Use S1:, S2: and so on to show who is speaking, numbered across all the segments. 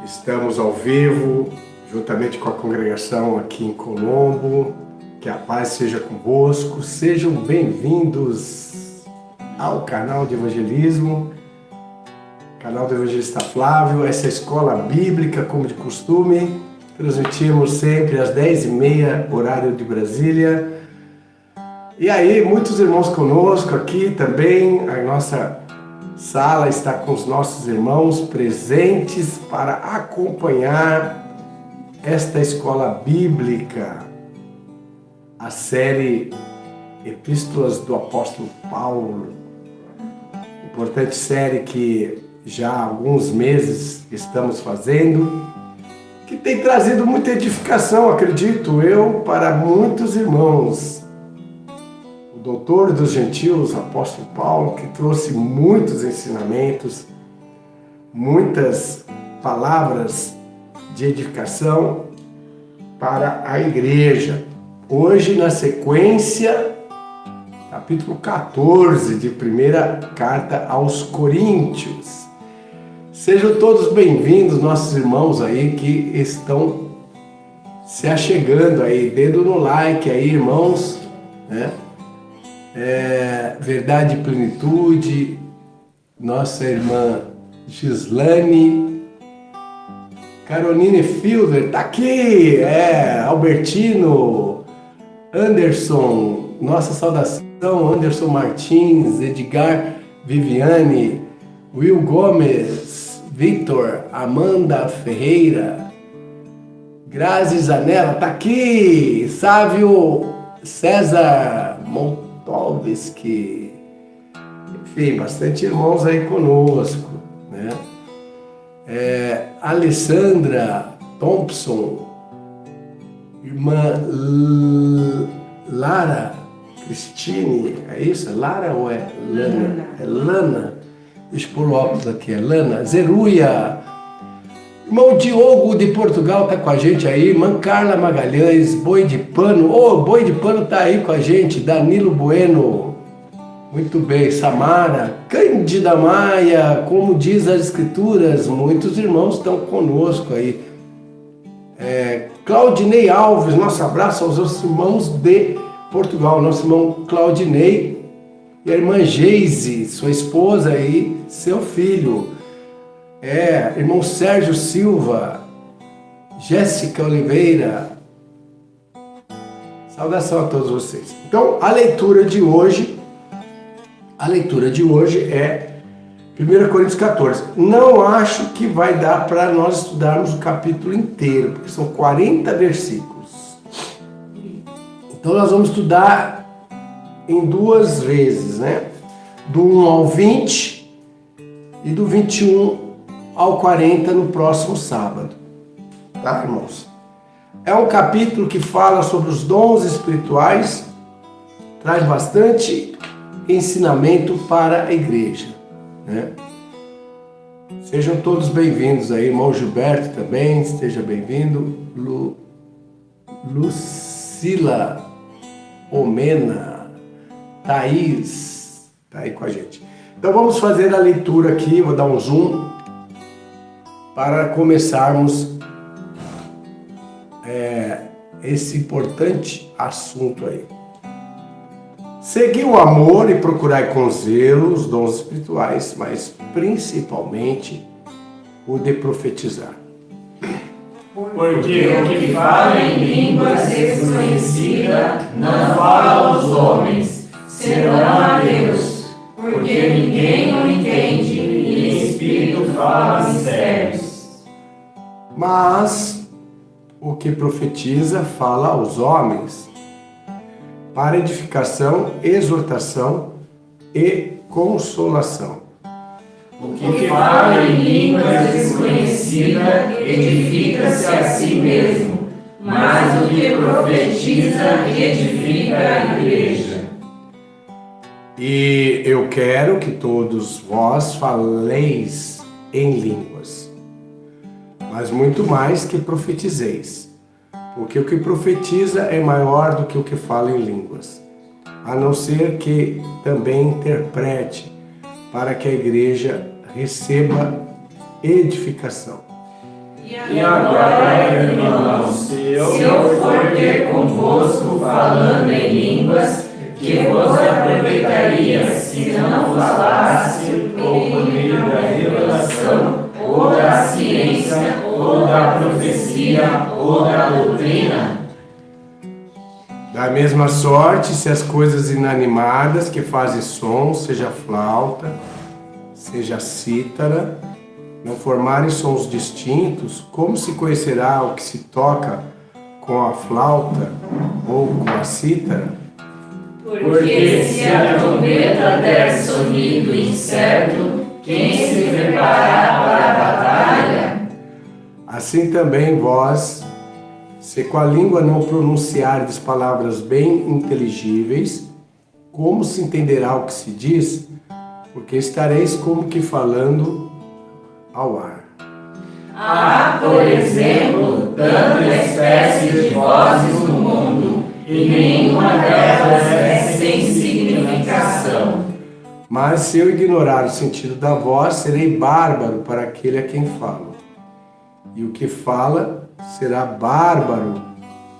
S1: Estamos ao vivo, juntamente com a congregação aqui em Colombo. Que a paz seja convosco. Sejam bem-vindos ao canal de evangelismo, canal do evangelista Flávio, essa escola bíblica, como de costume. Transmitimos sempre às 10h30, horário de Brasília. E aí, muitos irmãos conosco aqui também. A nossa sala está com os nossos irmãos presentes para acompanhar esta escola bíblica, a série Epístolas do Apóstolo Paulo. Importante série que já há alguns meses estamos fazendo, que tem trazido muita edificação, acredito eu, para muitos irmãos. O doutor dos gentios, apóstolo Paulo, que trouxe muitos ensinamentos, muitas palavras de edificação para a igreja. Hoje, na sequência, capítulo 14 de primeira carta aos Coríntios. Sejam todos bem-vindos, nossos irmãos aí que estão se achegando aí, dedo no like aí, irmãos, né? Verdade e Plenitude, nossa irmã Gislane, Caroline Fielder, tá aqui, Albertino, Anderson, nossa saudação, Anderson Martins, Edgar, Viviane, Will Gomes, Victor, Amanda Ferreira, Grazi Zanella, tá aqui, Sávio César Montovski, enfim, bastante irmãos aí conosco, né? Alessandra Thompson, irmã Lara Cristine, é isso? É Lara ou é Lana? É Lana. Deixa eu pôr o óculos aqui, é Lana. Zeruia, irmão Diogo de Portugal tá com a gente aí, irmã Carla Magalhães, Boi de Pano, Boi de Pano tá aí com a gente, Danilo Bueno, muito bem, Samara, Cândida Maia, como diz as escrituras, muitos irmãos estão conosco aí. Claudinei Alves, nosso abraço aos nossos irmãos de Portugal, nosso irmão Claudinei e a irmã Geise, sua esposa aí, seu filho. Irmão Sérgio Silva, Jéssica Oliveira, saudação a todos vocês. Então, a leitura de hoje é 1 Coríntios 14. Não acho que vai dar para nós estudarmos o capítulo inteiro, porque são 40 versículos. Então, nós vamos estudar em duas vezes, né? Do 1 ao 20 e do 21 ao 40 no próximo sábado. Tá, irmãos? É um capítulo que fala sobre os dons espirituais, traz bastante ensinamento para a igreja, né? Sejam todos bem-vindos aí, irmão Gilberto também, esteja bem-vindo. Lucila Omena, Thaís, tá aí com a gente. Então vamos fazer a leitura aqui, vou dar um zoom para começarmos esse importante assunto aí. Segui o amor e procurai com zelo os dons espirituais, mas principalmente o de profetizar.
S2: Porque o que fala em línguas desconhecida não fala aos homens, senão a Deus, porque ninguém o entende e o Espírito fala mistérios.
S1: Mas o que profetiza fala aos homens, para edificação, exortação e consolação.
S2: O que fala em línguas desconhecida edifica-se a si mesmo, mas o que profetiza edifica a igreja.
S1: E eu quero que todos vós faleis em línguas, mas muito mais que profetizeis. Porque o que profetiza é maior do que o que fala em línguas, a não ser que também interprete, para que a igreja receba edificação.
S2: E agora, irmãos, se eu for ter convosco falando em línguas, que vos aproveitaria se não falasse ou por meio da revelação, ou da ciência, ou da profecia, ou da doutrina?
S1: Da mesma sorte, se as coisas inanimadas que fazem som, seja flauta, seja cítara, não formarem sons distintos, como se conhecerá o que se toca com a flauta ou com a cítara?
S2: Porque se a trombeta der sonido incerto, quem se preparar para a batalha?
S1: Assim também vós, se com a língua não pronunciardes palavras bem inteligíveis, como se entenderá o que se diz? Porque estareis como que falando ao ar.
S2: Há, por exemplo, tantas espécies de vozes no mundo, e nenhuma delas é sem significação.
S1: Mas se eu ignorar o sentido da voz, serei bárbaro para aquele a quem falo. E o que fala será bárbaro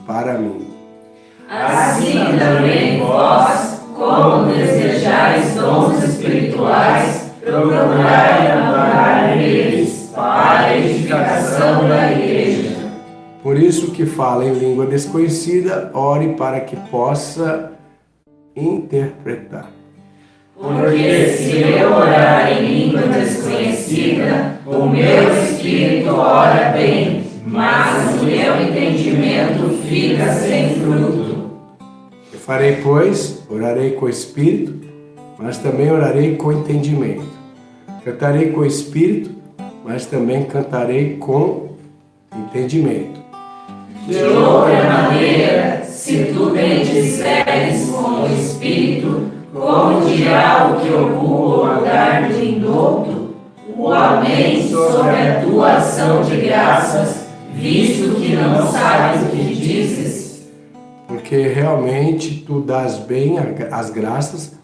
S1: para mim.
S2: Assim também vós, como desejais dons espirituais, procurai andar neles para a edificação da igreja.
S1: Por isso que fala em língua desconhecida, ore para que possa interpretar.
S2: Porque se eu orar em língua desconhecida, o meu espírito ora bem, mas o meu entendimento fica sem fruto.
S1: Eu farei, pois, orarei com o espírito, mas também orarei com entendimento. Cantarei com o espírito, mas também cantarei com entendimento.
S2: De outra maneira, se tu bendizeres com o espírito, como dirá o que ocupa o lugar do indouto, o amém sobre a tua ação de graças, visto que não sabes o que dizes?
S1: Porque realmente tu dás bem as graças,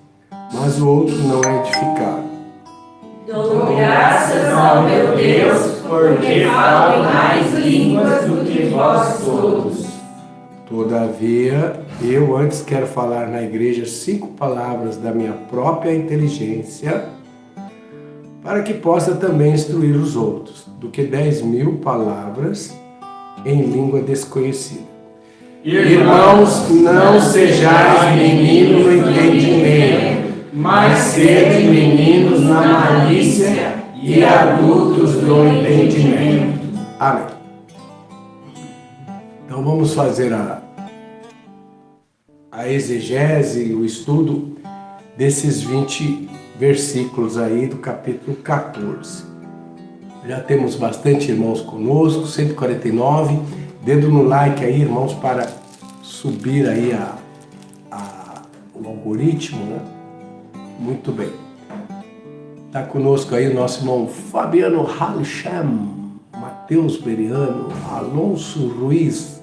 S1: mas o outro não é edificado.
S2: Dou graças ao meu Deus, porque falo em mais línguas do que vós todos.
S1: Todavia, eu antes quero falar na igreja 5 palavras da minha própria inteligência, para que possa também instruir os outros, do que 10.000 palavras em língua desconhecida. Irmãos, não sejais meninos no entendimento, mas sede meninos na malícia e adultos no entendimento. Amém. Então vamos fazer a exegese, o estudo desses 20 versículos aí do capítulo 14. Já temos bastante irmãos conosco, 149. Dedo no like aí, irmãos, para subir aí o algoritmo, né? Muito bem. Está conosco aí o nosso irmão Fabiano Halcham, Matheus Beriano, Alonso Ruiz,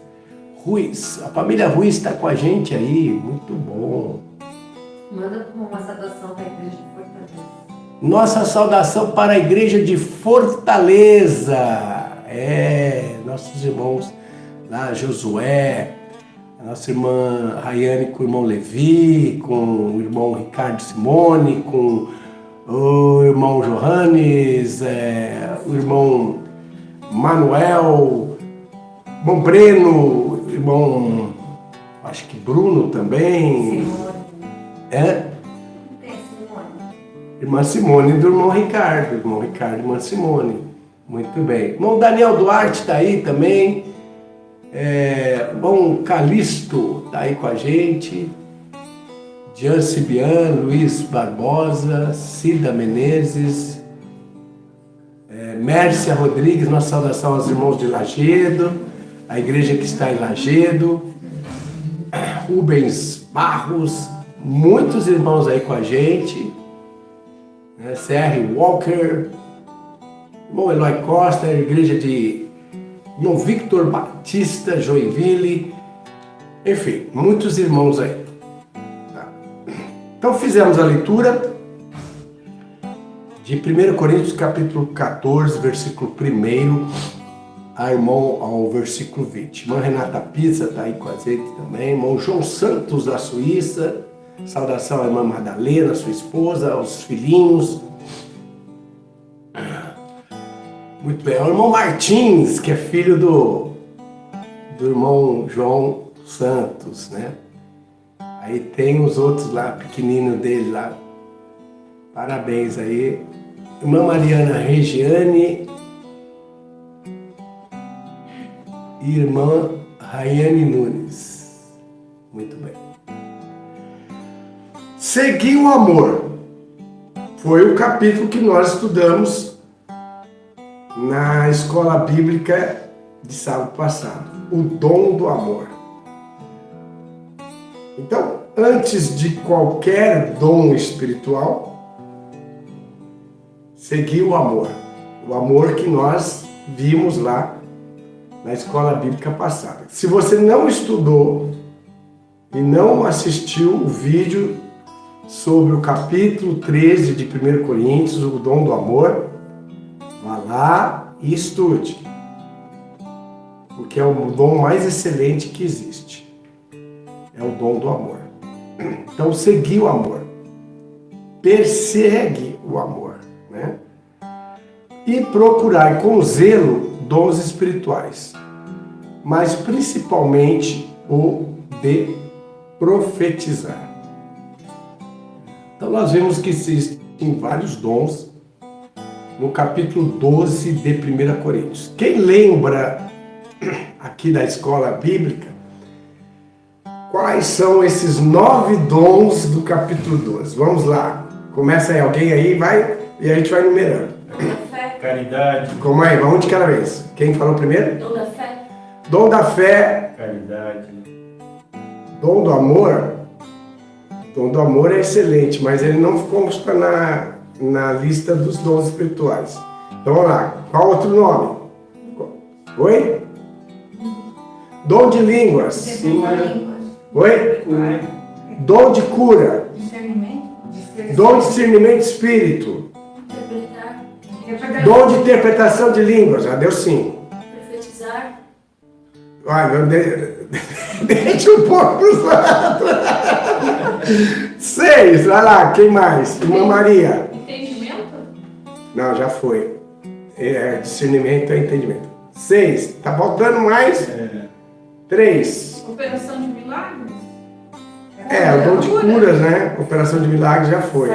S1: a família Ruiz está com a gente aí, muito bom.
S3: Manda uma saudação para a igreja de Fortaleza.
S1: Nossa saudação para a igreja de Fortaleza. Nossos irmãos lá, Josué, a nossa irmã Rayane com o irmão Levi, com o irmão Ricardo Simone, com o irmão Johannes, o irmão Manuel, irmão Breno, irmão, acho que Bruno também.
S3: Simone.
S1: Tem Simone. Irmã Simone do irmão Ricardo, irmã Simone. Muito bem. Irmão Daniel Duarte está aí também. Irmão Calixto está aí com a gente. Jean Cibian, Luiz Barbosa, Cida Menezes, Mércia Rodrigues, nossa saudação aos irmãos de Lagedo, a igreja que está em Lagedo, Rubens Barros, muitos irmãos aí com a gente, C.R. Walker, irmão Eloy Costa, a igreja de irmão Victor Batista, Joinville, enfim, muitos irmãos aí. Então fizemos a leitura de 1 Coríntios capítulo 14, versículo 1, a irmão ao versículo 20. Irmã Renata Pizza está aí com a gente também. Irmão João Santos, da Suíça. Saudação à irmã Madalena, sua esposa, aos filhinhos. Muito bem. O irmão Martins, que é filho do irmão João Santos, né? Aí tem os outros lá, pequenino dele lá. Parabéns aí. Irmã Mariana Regiane. E irmã Raiane Nunes. Muito bem. Seguir o amor. Foi o capítulo que nós estudamos na escola bíblica de sábado passado. O dom do amor. Então, antes de qualquer dom espiritual, seguir o amor. O amor que nós vimos lá na escola bíblica passada. Se você não estudou e não assistiu o vídeo sobre o capítulo 13 de 1 Coríntios, o dom do amor, vá lá e estude. Porque é o dom mais excelente que existe. É o dom do amor. Então, seguir o amor. Persegue o amor, né? E procurar com zelo dons espirituais, mas principalmente o de profetizar. Então nós vemos que existem vários dons no capítulo 12 de 1 Coríntios. Quem lembra aqui da escola bíblica, quais são esses 9 dons do capítulo 12? Vamos lá, começa aí, alguém aí, vai, e a gente vai numerando.
S2: Caridade.
S1: Como é? Vamos de cada vez. Quem falou primeiro?
S3: Dom da fé.
S1: Dom da fé.
S2: Caridade.
S1: Dom do amor. Dom do amor é excelente, mas ele não consta na lista dos dons espirituais. Então vamos lá. Qual outro nome? Oi? Dom de línguas. Oi? Dom de cura.
S3: Discernimento.
S1: Dom de discernimento de espírito.
S3: Interpretar.
S1: Dom de interpretação de línguas. Já deu 5.
S3: Profetizar.
S1: Olha, deixa um pouco para os lados. 6, vai lá, quem mais? Irmã Maria.
S3: Entendimento.
S1: Não, já foi. Discernimento é entendimento. 6, tá faltando mais? 3.
S3: Operação de milagres.
S1: O dom de curas, né? Operação de milagres já foi.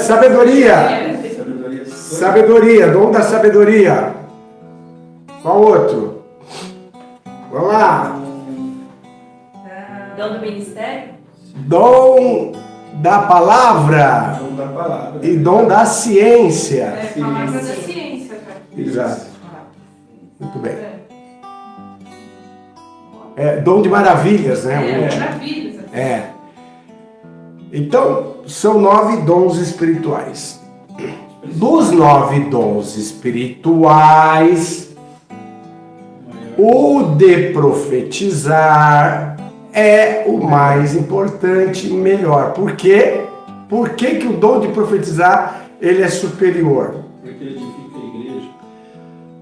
S1: Sabedoria. Sabedoria, dom da sabedoria. Qual outro? Vamos lá.
S3: Dom do ministério.
S1: Dom da palavra.
S2: Dom da palavra.
S1: E dom da ciência.
S3: Palavra da ciência, cara.
S1: Exato. Muito bem. Dom de maravilhas, né? O último.
S3: Maravilhas.
S1: Então, são 9 dons espirituais. Dos 9 dons espirituais, o de profetizar é o mais importante e melhor. Por quê? Por que o dom de profetizar ele é superior?
S2: Porque ele edifica a igreja.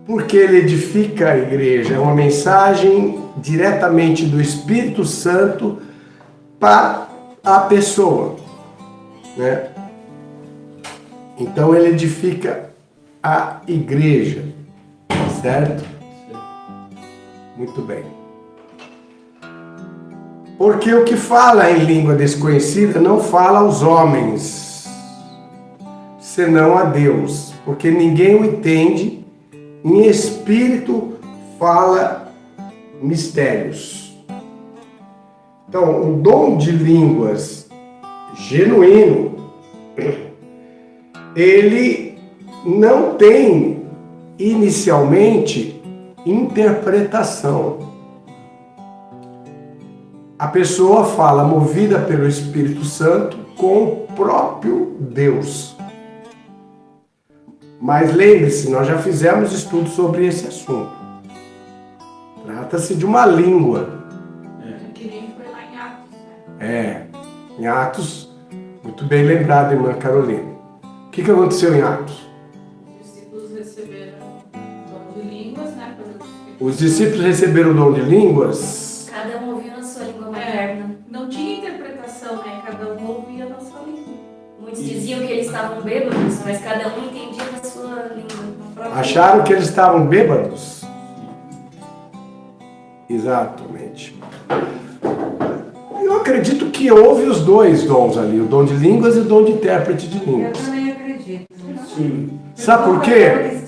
S1: Porque ele edifica a igreja. É uma mensagem diretamente do Espírito Santo para a pessoa, né? Então ele edifica a igreja, certo? Muito bem. Porque o que fala em língua desconhecida não fala aos homens, senão a Deus, porque ninguém o entende, em espírito fala mistérios. Então, o dom de línguas genuíno, ele não tem inicialmente interpretação. A pessoa fala movida pelo Espírito Santo com o próprio Deus. Mas lembre-se, nós já fizemos estudo sobre esse assunto. Trata-se de uma língua.
S3: Que nem foi lá em Atos, né?
S1: Em Atos, muito bem lembrado, irmã Carolina. O que aconteceu em Atos?
S3: Os
S1: Os discípulos receberam o dom de línguas.
S4: Cada um ouviu na sua língua materna.
S2: Não tinha interpretação, né? Cada um ouvia na sua língua.
S4: Muitos diziam que eles estavam bêbados, mas cada um entendia na sua língua.
S1: Acharam que eles estavam bêbados? Exatamente. Eu acredito que houve os dois dons ali, o dom de línguas e o dom de intérprete de
S3: Eu
S1: línguas.
S3: também acredito.
S5: Sim.
S1: Sabe por quê?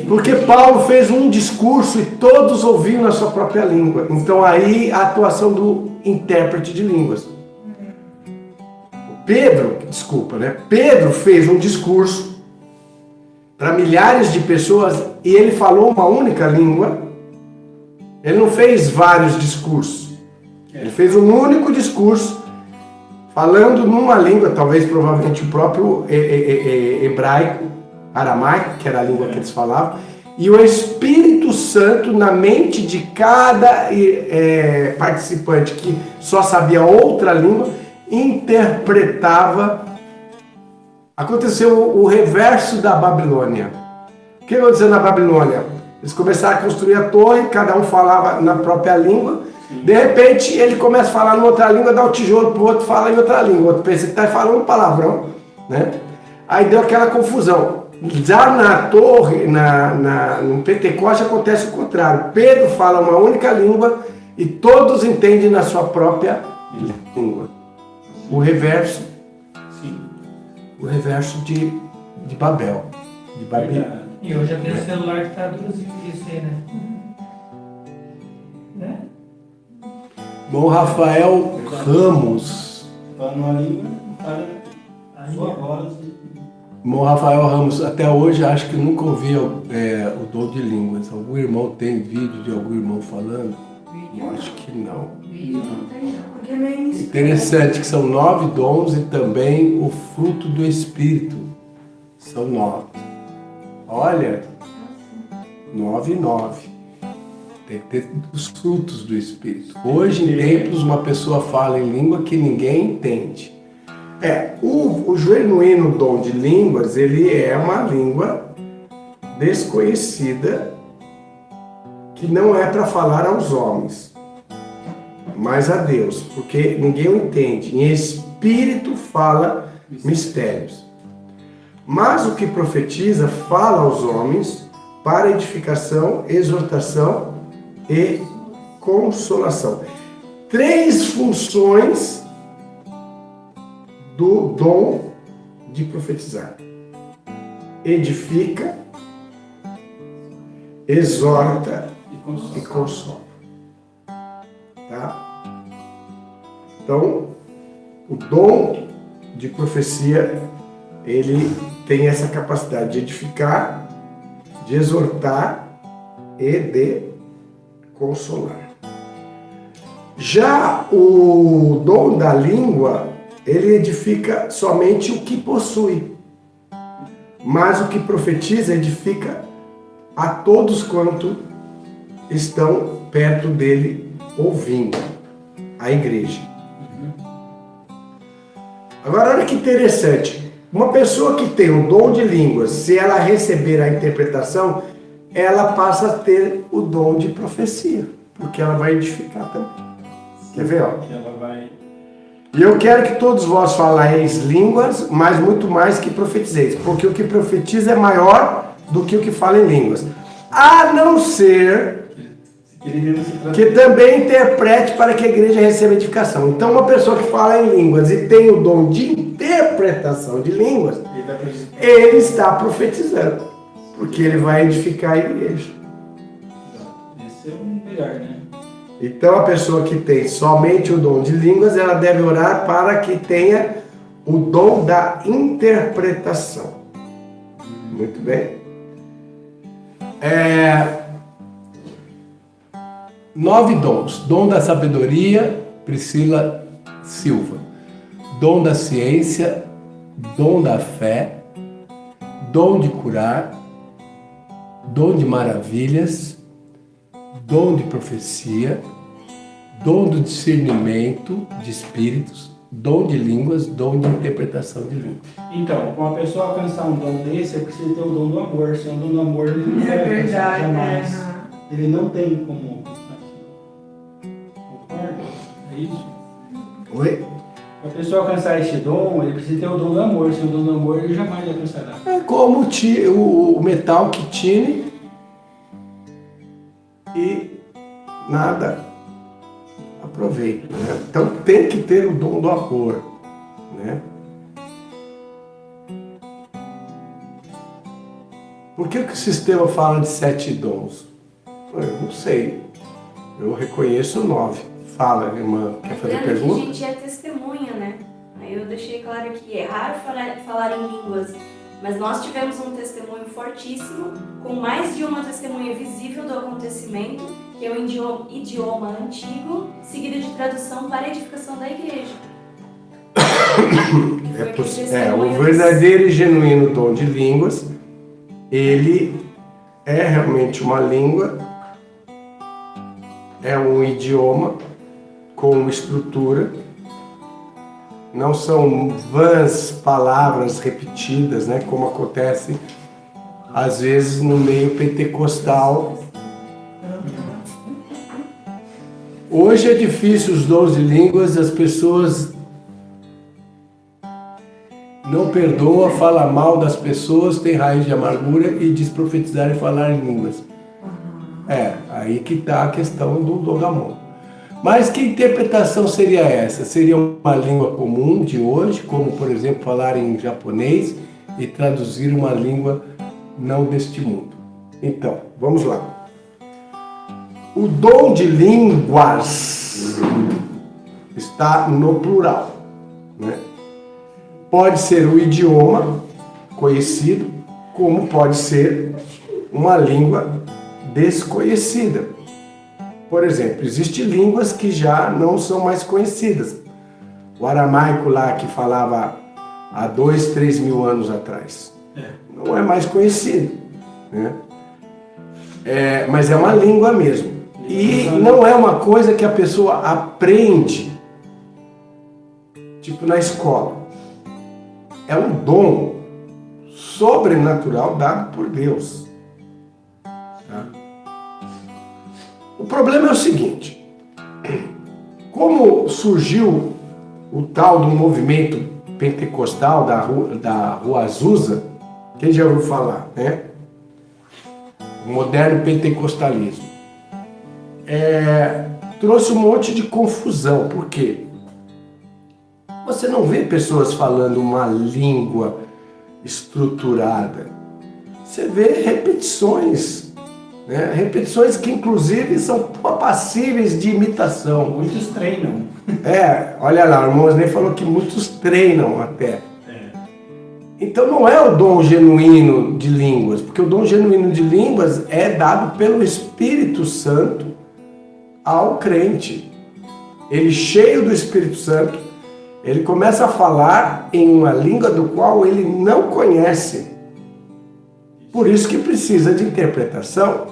S1: Porque Paulo fez um discurso e todos ouviam na sua própria língua. Então aí a atuação do intérprete de línguas. Pedro fez um discurso para milhares de pessoas e ele falou uma única língua. Ele não fez vários discursos. Ele fez um único discurso falando numa língua, talvez provavelmente o próprio hebraico, aramaico, que era a língua que eles falavam, e o Espírito Santo na mente de cada participante que só sabia outra língua, interpretava. Aconteceu o reverso da Babilônia. O que aconteceu na Babilônia? Eles começaram a construir a torre, cada um falava na própria língua. De repente ele começa a falar em outra língua, dá o tijolo pro outro, fala em outra língua. O outro pensa que está falando palavrão, né? Aí deu aquela confusão. Já na torre, no Pentecoste acontece o contrário. Pedro fala uma única língua e todos entendem na sua própria língua. O reverso.
S5: Sim.
S1: O reverso de Babel. De Babilônia.
S6: E hoje tem o celular que traduz isso aí, né?
S1: Bom, Rafael Ramos.
S5: Fala numa língua, fala sua voz.
S1: Bom, Rafael Ramos, até hoje acho que nunca ouvi o dom de línguas. Algum irmão tem vídeo de algum irmão falando? Eu acho que não.
S3: Porque é meio
S1: Interessante que são 9 dons e também o fruto do Espírito. São 9. Olha, 9 e 9. Tem que ter os frutos do Espírito. Hoje em tempos uma pessoa fala em língua que ninguém entende. O genuíno dom de línguas, ele é uma língua desconhecida que não é para falar aos homens, mas a Deus, porque ninguém o entende. Em espírito fala mistérios. Mas o que profetiza fala aos homens para edificação, exortação e consolação. 3 funções do dom de profetizar: edifica, exorta e consola. Tá? Então, o dom de profecia, ele tem essa capacidade de edificar, de exortar e de consolar. Já o dom da língua, ele edifica somente o que possui, mas o que profetiza edifica a todos quanto estão perto dele ouvindo, a igreja. Agora, olha que interessante. Uma pessoa que tem o dom de línguas, se ela receber a interpretação, ela passa a ter o dom de profecia, porque ela vai edificar também. Quer ver? Ó?
S5: Ela vai...
S1: E eu quero que todos vós falais línguas, mas muito mais que profetizeis, porque o que profetiza é maior do que o que fala em línguas. A não ser que também interprete para que a igreja receba edificação. Então, uma pessoa que fala em línguas e tem o dom de interpretação de línguas, ele está profetizando, porque ele vai edificar a igreja.
S5: Esse é o melhor, né?
S1: Então, a pessoa que tem somente o dom de línguas, ela deve orar para que tenha o dom da interpretação. Muito bem. 9 dons. Dom da sabedoria, Priscila Silva. Dom da ciência, dom da fé, dom de curar, dom de maravilhas, dom de profecia, dom do discernimento de espíritos, dom de línguas, dom de interpretação de línguas.
S5: Então, para uma pessoa alcançar um dom desse, é preciso ter o dom do amor. Sem o dom do amor, ele não
S3: É
S5: vai
S3: verdade,
S5: alcançar jamais. ele não tem como. Concorda? É isso?
S1: Oi?
S5: Para a pessoa alcançar este dom, ele precisa ter o dom do amor. Sem o dom do amor, ele jamais alcançará.
S1: É como o metal que tine e nada aproveita, né? Então tem que ter o dom do amor, né? Por que o sistema fala de 7 dons? Eu não sei. Eu reconheço 9. Fala, irmã, quer fazer
S4: Lembrando que a
S1: pergunta?
S4: gente é testemunha, né? Aí eu deixei claro que é raro falar em línguas, mas nós tivemos um testemunho fortíssimo, com mais de uma testemunha visível do acontecimento, que é o idioma antigo, seguido de tradução para a edificação da igreja.
S1: O verdadeiro e genuíno dom de línguas, ele é realmente uma língua, é um idioma com estrutura, não são vãs palavras repetidas, né, como acontece às vezes no meio pentecostal. Hoje é difícil os dons de línguas, as pessoas não perdoam, falam mal das pessoas, têm raiz de amargura e diz profetizar e falar em línguas. Aí que está a questão do dom da mão. Mas que interpretação seria essa? Seria uma língua comum de hoje, como por exemplo falar em japonês e traduzir uma língua não deste mundo. Então, vamos lá. O dom de línguas está no plural, né? Pode ser o idioma conhecido, como pode ser uma língua desconhecida. Por exemplo, existem línguas que já não são mais conhecidas. O aramaico lá que falava há 2, 3 mil anos atrás. Não é mais conhecido, né? Mas é uma língua mesmo. E não é uma coisa que a pessoa aprende, tipo na escola. É um dom sobrenatural dado por Deus. Tá? O problema é o seguinte: como surgiu o tal do movimento pentecostal da Rua Azusa, quem já ouviu falar, né? O moderno pentecostalismo. Trouxe um monte de confusão. Por quê? Você não vê pessoas falando uma língua estruturada. Você vê repetições, né? Repetições que inclusive são passíveis de imitação.
S5: Muitos treinam.
S1: Olha lá, o irmão nem falou que muitos treinam até. Então não é o dom genuíno de línguas, porque o dom genuíno de línguas é dado pelo Espírito Santo ao crente. Ele, cheio do Espírito Santo, ele começa a falar em uma língua do qual ele não conhece. Por isso que precisa de interpretação.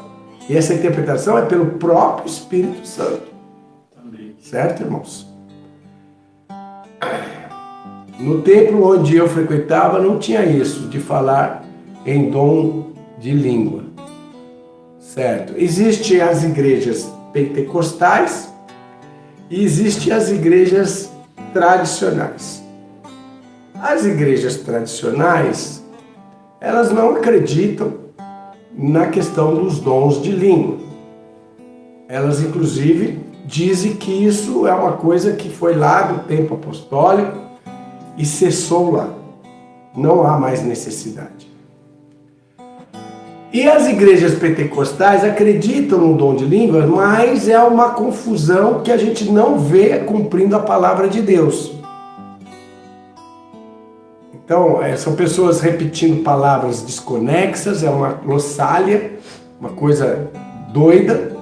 S1: E essa interpretação é pelo próprio Espírito Santo. Certo, irmãos? No templo onde eu frequentava não tinha isso, de falar em dom de língua. Certo? Existem as igrejas pentecostais e existem as igrejas tradicionais. As igrejas tradicionais, elas não acreditam na questão dos dons de língua. Elas, inclusive, dizem que isso é uma coisa que foi lá do tempo apostólico e cessou lá. Não há mais necessidade. E as igrejas pentecostais acreditam no dom de línguas, mas é uma confusão que a gente não vê cumprindo a palavra de Deus. Então, são pessoas repetindo palavras desconexas, é uma glossália, uma coisa doida,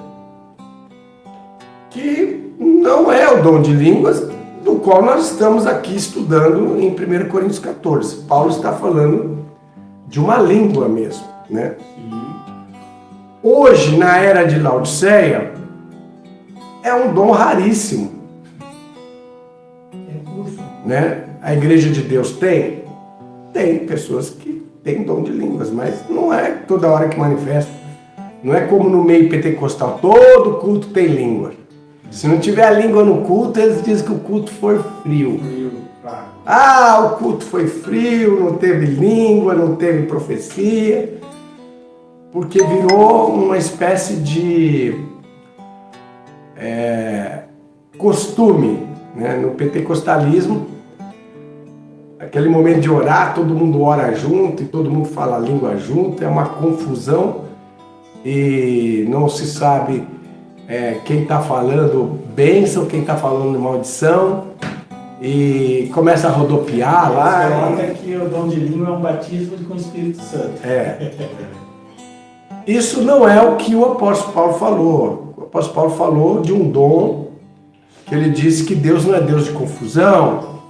S1: que não é o dom de línguas, do qual nós estamos aqui estudando em 1 Coríntios 14. Paulo está falando de uma língua mesmo, né? Hoje, na era de Laodiceia, é um dom raríssimo. Né? A igreja de Deus tem pessoas que têm dom de línguas, mas não é toda hora que manifesta. Não é como no meio pentecostal, todo culto tem língua. Se não tiver a língua no culto, eles dizem que o culto foi frio. Ah, o culto foi frio, não teve língua, não teve profecia, porque virou uma espécie de costume, né? No pentecostalismo, aquele momento de orar, todo mundo ora junto e todo mundo fala a língua junto, é uma confusão e não se sabe quem está falando bênção, quem está falando maldição, e começa a rodopiar lá.
S5: Coloca que o dom de língua é um batismo com o Espírito Santo.
S1: Isso não é o que o apóstolo Paulo falou. O apóstolo Paulo falou de um dom que ele disse que Deus não é Deus de confusão,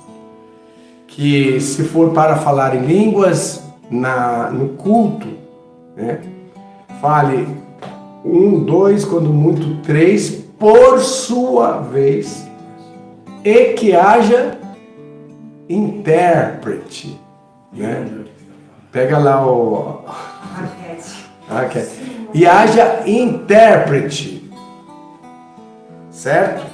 S1: que se for para falar em línguas no culto, né, fale 1, 2, quando muito 3, por sua vez, e que haja intérprete, né? Pega lá o... E haja intérprete, certo?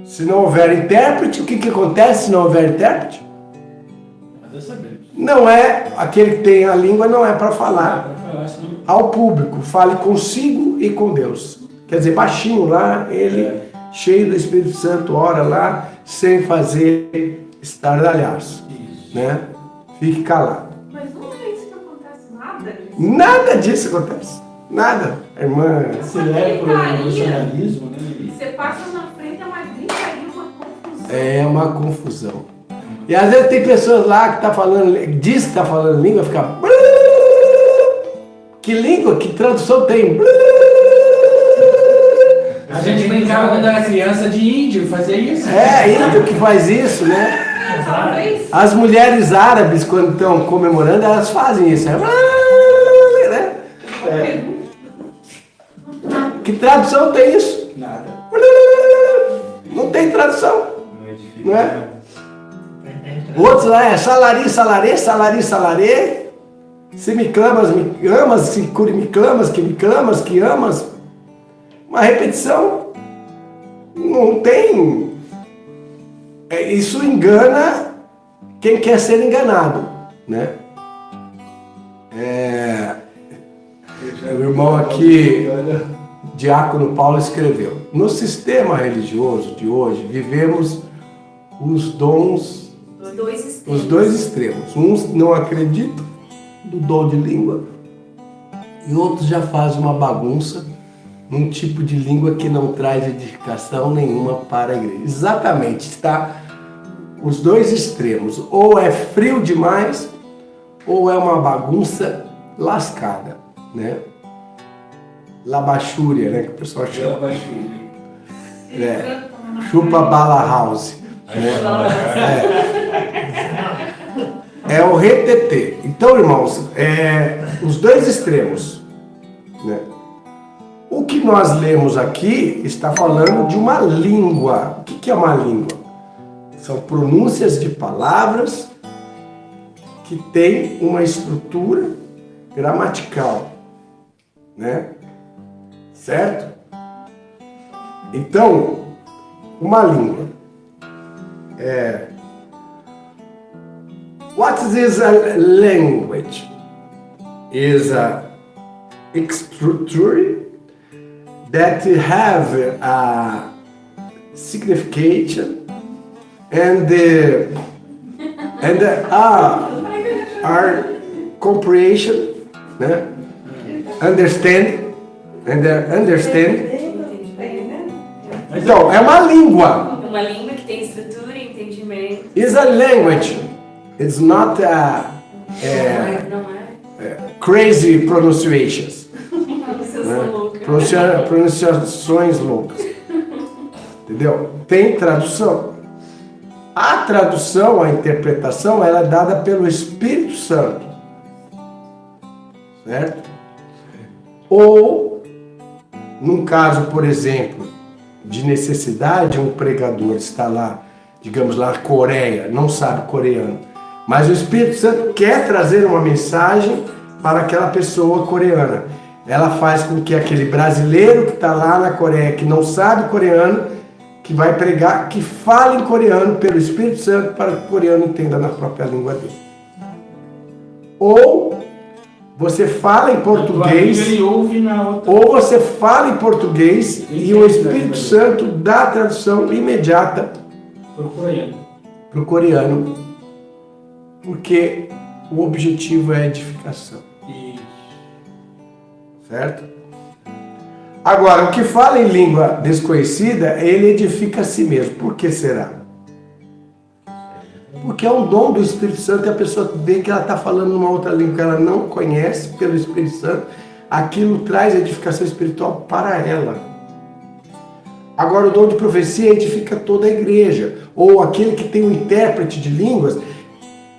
S1: Se não houver intérprete, o que acontece se não houver intérprete? Não é, aquele que tem a língua não é para falar ao público, fale consigo e com Deus. Quer dizer, baixinho lá, ele cheio do Espírito Santo, ora lá, sem fazer estardalhaço, né? Fique calado.
S3: Mas não é isso que acontece, nada disso.
S1: Nada disso acontece, nada. Irmã,
S5: Se leva para o emocionalismo, né?
S3: Você passa na frente, é uma gritaria, uma confusão.
S1: é uma confusão. E às vezes tem pessoas lá que tá falando, diz que está falando língua, fica... Que língua? Que tradução tem?
S5: A gente brincava quando era criança de índio, fazia isso.
S1: Índio que faz isso, né?
S3: Talvez.
S1: As mulheres árabes, quando estão comemorando, elas fazem isso. Né? Que tradução tem isso?
S5: Nada.
S1: Não tem tradução. Não é? Outros lá é salari, salarê, salari, salarê. Se me clamas, me amas. Se me clamas, que amas. Uma repetição. Não tem. Isso engana quem quer ser enganado, né? O irmão aqui, Diácono Paulo, escreveu: no sistema religioso de hoje, vivemos os dons, os dois extremos. Uns não acreditam no dom de língua e outros já fazem uma bagunça num tipo de língua que não traz edificação nenhuma para a igreja. Exatamente, está os dois extremos. Ou é frio demais, ou é uma bagunça lascada, né? Labachúria, né? Que o pessoal chama. Chupa bala house. É o retetê. Então, irmãos, os dois extremos, né? O que nós lemos aqui está falando de uma língua. O que é uma língua? São pronúncias de palavras que têm uma estrutura gramatical, né? Certo? Então, uma língua. What is a language? Is a structure that have a signification and our comprehension, né? Understand. Então, é uma língua.
S4: Uma língua que tem estrutura e entendimento.
S1: Is a language. It's not crazy pronunciations. Pronunciações loucas. Entendeu? Tem tradução. A tradução, a interpretação, ela é dada pelo Espírito Santo. Certo? Ou, num caso, por exemplo, de necessidade, um pregador está lá, digamos lá, na Coreia, não sabe coreano, mas o Espírito Santo quer trazer uma mensagem para aquela pessoa coreana. ela faz com que aquele brasileiro que está lá na Coreia, que não sabe coreano, que vai pregar, que fale em coreano pelo Espírito Santo para que o coreano entenda na própria língua dele. Ou você fala em português,
S5: Ele ouve na outra.
S1: ou você fala em português e o Espírito Santo dá a tradução imediata para o coreano, porque o objetivo é a edificação. Certo? Agora, o que fala em língua desconhecida, ele edifica a si mesmo. Por que será? Porque é um dom do Espírito Santo e a pessoa vê que ela está falando numa outra língua que ela não conhece pelo Espírito Santo. Aquilo traz edificação espiritual para ela. Agora, o dom de profecia edifica toda a igreja. Ou aquele que tem um intérprete de línguas,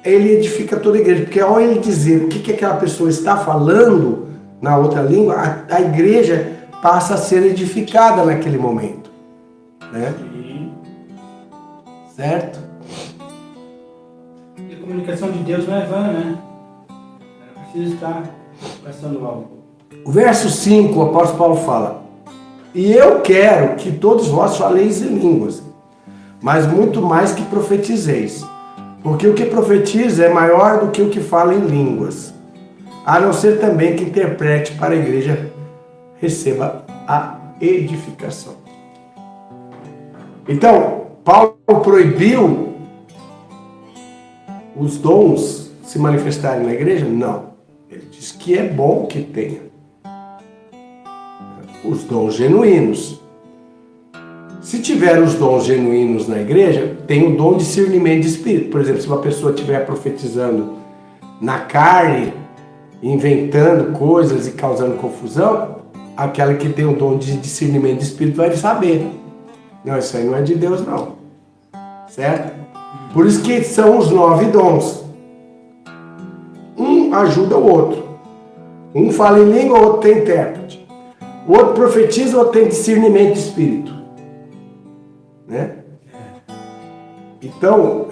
S1: ele edifica toda a igreja. Porque ao ele dizer o que aquela pessoa está falando na outra língua, a igreja passa a ser edificada naquele momento. Né? Certo?
S5: E a comunicação de Deus não é vã, né? Ela precisa estar passando algo.
S1: O verso 5, o apóstolo Paulo fala: e eu quero que todos vós faleis em línguas, mas muito mais que profetizeis, porque o que profetiza é maior do que o que fala em línguas, a não ser também que interprete para a igreja receba a edificação. Então, Paulo proibiu os dons se manifestarem na igreja? Não. Ele diz que é bom que tenha os dons genuínos. Se tiver os dons genuínos na igreja, tem o dom de discernimento de espírito. Por exemplo, se uma pessoa estiver profetizando na carne, inventando coisas e causando confusão, aquela que tem o dom de discernimento de espírito vai saber. Não, isso aí não é de Deus, não. Certo? Por isso que são os 9 dons. Um ajuda o outro. Um fala em língua, o outro tem intérprete. O outro profetiza, o outro tem discernimento de espírito. Né? Então,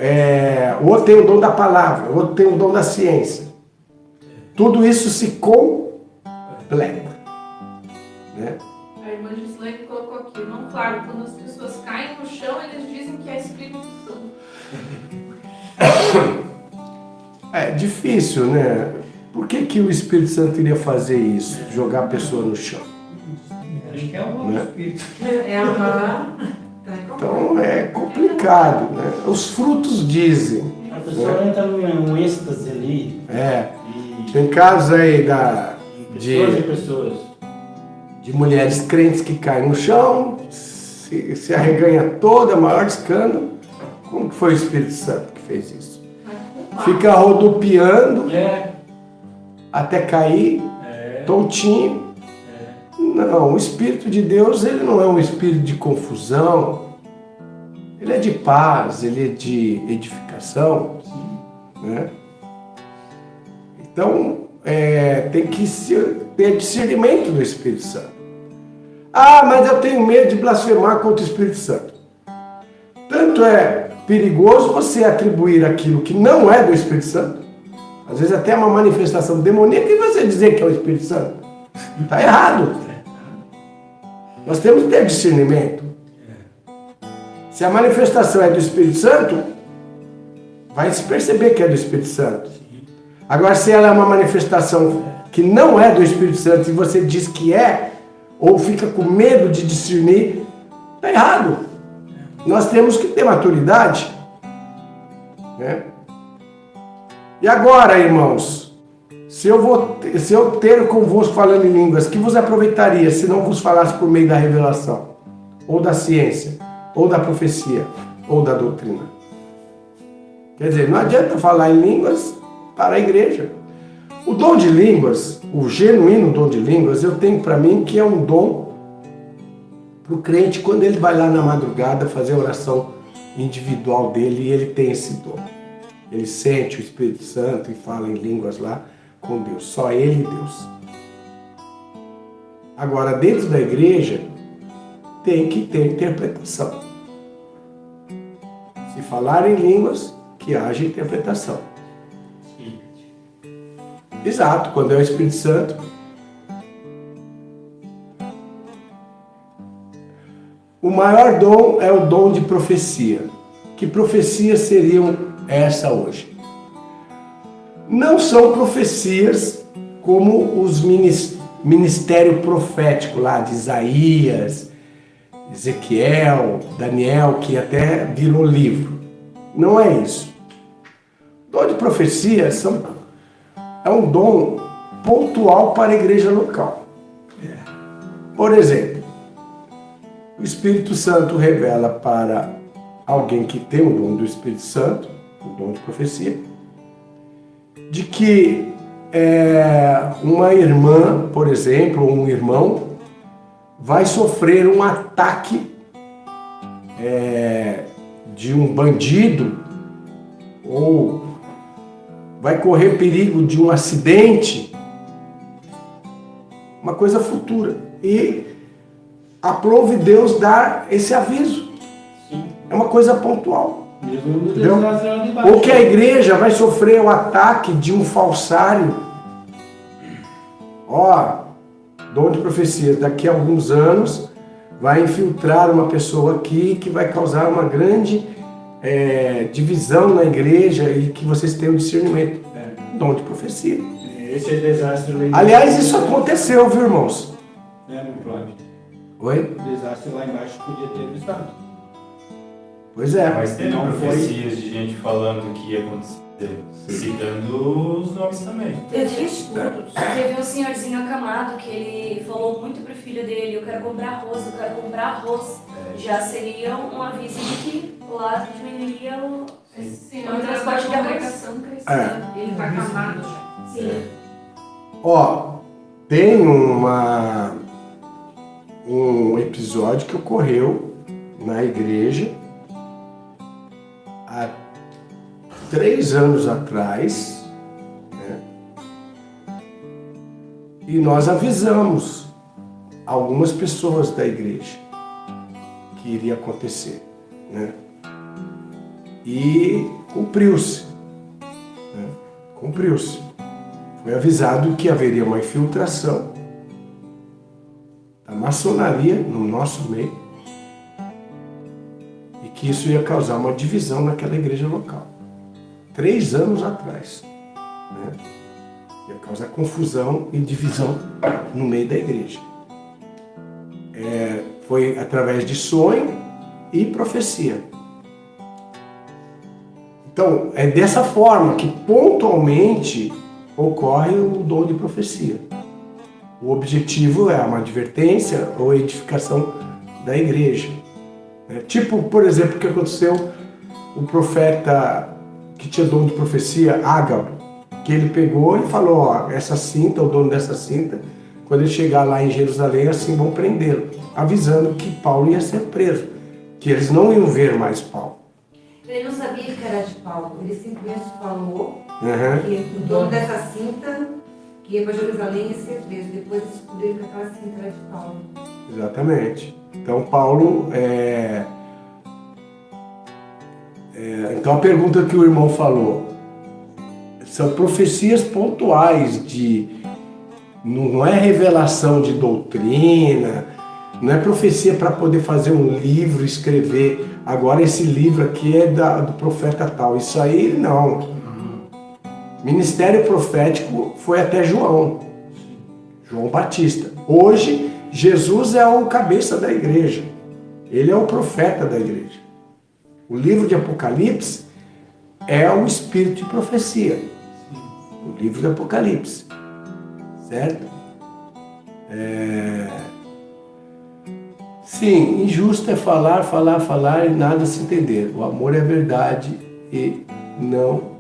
S1: o outro tem o dom da palavra, o outro tem o dom da ciência. Tudo isso se completa. Né?
S2: A irmã Gislaine colocou aqui, não claro, quando as pessoas caem no chão, eles dizem que é Espírito Santo.
S1: É difícil, né? Por que o Espírito Santo iria fazer isso? Jogar a pessoa no chão?
S6: Acho que é o
S1: Né?
S6: Espírito.
S1: Então é complicado, né? Os frutos dizem.
S5: A pessoa entra num êxtase ali.
S1: Tem casos aí
S5: Pessoas.
S1: de mulheres crentes que caem no chão, se arreganha toda, maior escândalo. Como que foi o Espírito Santo que fez isso? Fica rodopiando até cair, tontinho. Não, o Espírito de Deus, ele não é um espírito de confusão. Ele é de paz, ele é de edificação. Né? Então, tem que ter discernimento do Espírito Santo. Ah, mas eu tenho medo de blasfemar contra o Espírito Santo. Tanto é perigoso você atribuir aquilo que não é do Espírito Santo, às vezes até uma manifestação demoníaca, e você dizer que é o Espírito Santo. Está errado. Nós temos que ter discernimento. Se a manifestação é do Espírito Santo, vai se perceber que é do Espírito Santo. Agora, se ela é uma manifestação que não é do Espírito Santo e você diz que é, ou fica com medo de discernir, está errado. Nós temos que ter maturidade. Né? E agora, irmãos, se eu ter convosco falando em línguas, que vos aproveitaria se não vos falasse por meio da revelação, ou da ciência, ou da profecia, ou da doutrina? Quer dizer, não adianta falar em línguas para a igreja. O dom de línguas, o genuíno dom de línguas, eu tenho para mim que é um dom para o crente quando ele vai lá na madrugada fazer a oração individual dele, e ele tem esse dom. Ele sente o Espírito Santo e fala em línguas lá com Deus. Só ele e Deus. Agora, dentro da igreja, tem que ter interpretação. Se falar em línguas, que haja interpretação. Exato, quando é o Espírito Santo, O maior dom é o dom de profecia. Que profecias seriam essa hoje? Não são profecias como os ministério profético lá de Isaías, Ezequiel, Daniel, que até virou livro. Não é isso. O dom de profecia é um dom pontual para a igreja local. Por exemplo, o Espírito Santo revela para alguém que tem o dom do Espírito Santo, o dom de profecia, de que uma irmã, por exemplo, ou um irmão, vai sofrer um ataque de um bandido, ou vai correr perigo de um acidente, uma coisa futura. E aprove Deus dar esse aviso.
S5: Sim.
S1: É uma coisa pontual.
S5: Mesmo no
S1: Entendeu?
S5: desastre lá de baixo.
S1: Ou que a igreja vai sofrer o ataque de um falsário. Dom de profecia, daqui a alguns anos vai infiltrar uma pessoa aqui que vai causar uma grande divisão na igreja e que vocês tenham discernimento. Dom de profecia.
S5: Esse é desastre lá embaixo.
S1: Aliás, isso aconteceu, viu, irmãos?
S5: Não pode.
S1: Oi?
S5: O desastre lá embaixo podia ter avisado.
S1: Pois é.
S6: Mas teve
S5: Não
S6: profecias de gente falando que ia acontecer, citando os nomes também.
S4: Teve estudos. Teve um senhorzinho acamado que ele falou muito pro filho dele: eu quero comprar arroz, eu quero comprar arroz. Já seria um aviso de que lá diminuiria o transporte de arroz.
S3: Ele tá acamado já.
S4: Sim.
S1: Tem um episódio que ocorreu na igreja há 3 anos atrás, né? E nós avisamos algumas pessoas da igreja que iria acontecer, né? E cumpriu-se, né? Cumpriu-se. Foi avisado que haveria uma infiltração da maçonaria no nosso meio e que isso ia causar uma divisão naquela igreja local. 3 anos atrás, né? Ia causar confusão e divisão no meio da igreja. Foi através de sonho e profecia. Então, é dessa forma que pontualmente ocorre o dom de profecia. O objetivo é uma advertência ou edificação da igreja. Tipo, por exemplo, o que aconteceu o profeta que tinha dom de profecia, Ágabo, que ele pegou e falou: essa cinta, o dono dessa cinta, quando ele chegar lá em Jerusalém, assim vão prendê-lo, avisando que Paulo ia ser preso, que eles não iam ver mais Paulo.
S3: Ele não sabia que era de Paulo, ele simplesmente falou
S1: Uhum.
S3: que o dono dessa cinta que ia para Jerusalém ia ser preso. Depois descobriram que aquela cinta era de Paulo.
S1: Exatamente. Então Paulo então a pergunta que o irmão falou são profecias pontuais não é revelação de doutrina, não é profecia para poder fazer um livro, escrever. Agora esse livro aqui é do profeta tal. Isso aí não. Ministério profético foi até João Batista. Hoje, Jesus é o cabeça da igreja. Ele é o profeta da igreja. O livro de Apocalipse é o espírito de profecia. O livro de Apocalipse. Certo? Sim, injusto é falar e nada se entender. O amor é verdade e não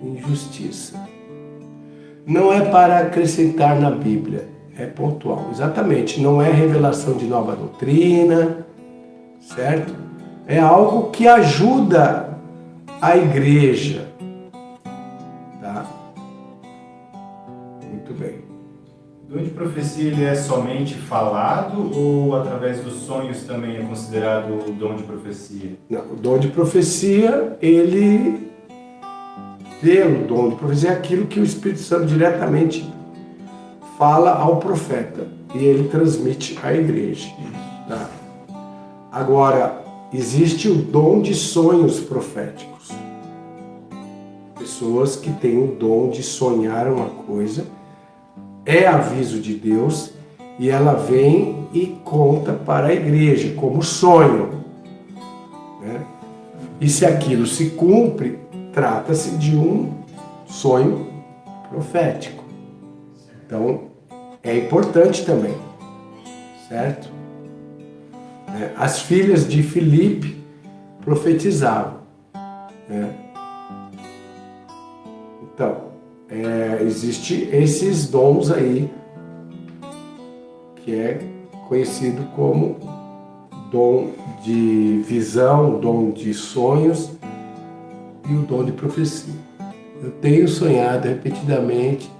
S1: injustiça. Não é para acrescentar na Bíblia, é pontual. Exatamente, não é revelação de nova doutrina, certo? É algo que ajuda a igreja, tá? Muito bem.
S6: O dom de profecia ele é somente falado ou através dos sonhos também é considerado o dom de profecia?
S1: Não, o dom de profecia, pelo dom de profecia, é aquilo que o Espírito Santo diretamente fala ao profeta e ele transmite à igreja. Tá? Agora, existe o dom de sonhos proféticos. Pessoas que têm o dom de sonhar uma coisa, é aviso de Deus, e ela vem e conta para a igreja como sonho, né? E se aquilo se cumpre, trata-se de um sonho profético. Então, é importante também, certo? As filhas de Filipe profetizavam, né? Então, existe esses dons aí, que é conhecido como dom de visão, dom de sonhos e o dom de profecia. Eu tenho sonhado repetidamente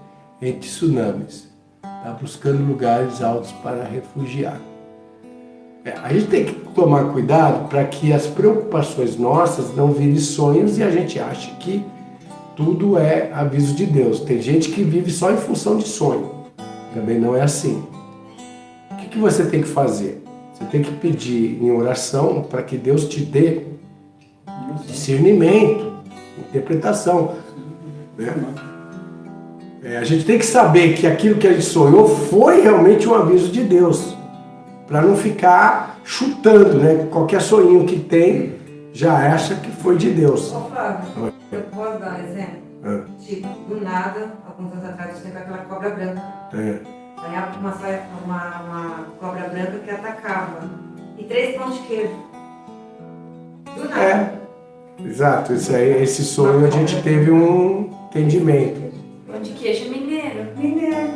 S1: em tsunamis, tá? Buscando lugares altos para refugiar. A gente tem que tomar cuidado para que as preocupações nossas não virem sonhos e a gente ache que tudo é aviso de Deus. Tem gente que vive só em função de sonho. Também não é assim. O que você tem que fazer? Você tem que pedir em oração para que Deus te dê discernimento, interpretação, né? A gente tem que saber que aquilo que a gente sonhou foi realmente um aviso de Deus, para não ficar chutando, né? Qualquer sonho que tem já acha que foi de Deus.
S3: Ô Flávio, eu posso dar um exemplo? Tipo, do nada, alguns anos atrás, eu tinha aquela cobra branca. Aí uma cobra branca que atacava. E 3 pães de queijo. Do nada.
S1: Exato. Esse sonho a gente teve um entendimento.
S4: Pão de queijo mineiro.
S3: Mineiro.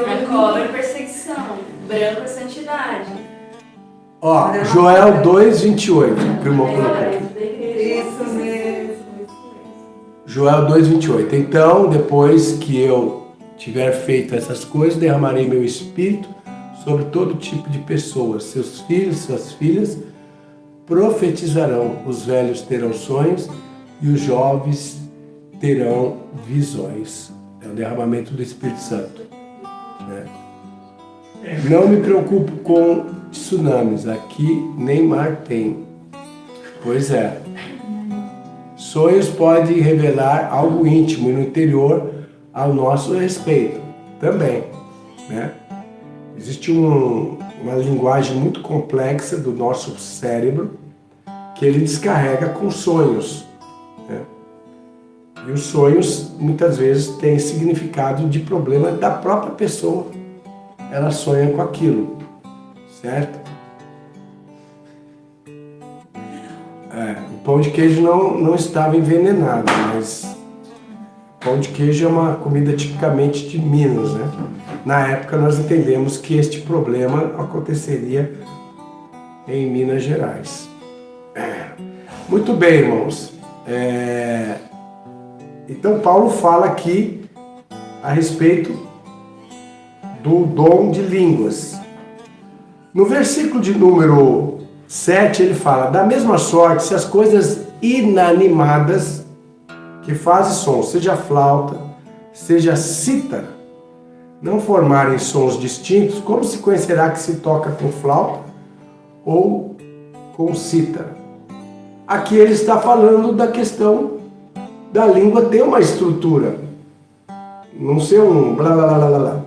S4: A cobra é perseguição. Branco é santidade.
S1: Ó, Joel 2:28, que o irmão colocou aqui.
S3: Isso mesmo.
S1: Joel 2:28. Então, depois que eu tiver feito essas coisas, derramarei meu espírito sobre todo tipo de pessoas. Seus filhos, suas filhas profetizarão, os velhos terão sonhos e os jovens terão visões. É o derramamento do Espírito Santo, né? Não me preocupo com tsunamis, aqui nem mar tem. Pois é. Sonhos podem revelar algo íntimo e no interior ao nosso respeito também, né? Existe uma linguagem muito complexa do nosso cérebro que ele descarrega com sonhos, né? E os sonhos muitas vezes têm significado de problema da própria pessoa. Ela sonha com aquilo, certo? O pão de queijo não estava envenenado, mas pão de queijo é uma comida tipicamente de Minas, né? Na época nós entendemos que este problema aconteceria em Minas Gerais. Muito bem, irmãos. Então Paulo fala aqui a respeito do dom de línguas. No versículo de número 7 ele fala: da mesma sorte, se as coisas inanimadas que fazem som, seja flauta, seja cítara, não formarem sons distintos, como se conhecerá que se toca com flauta ou com cítara? Aqui ele está falando da questão da língua ter uma estrutura, não ser um blá blá blá blá blá,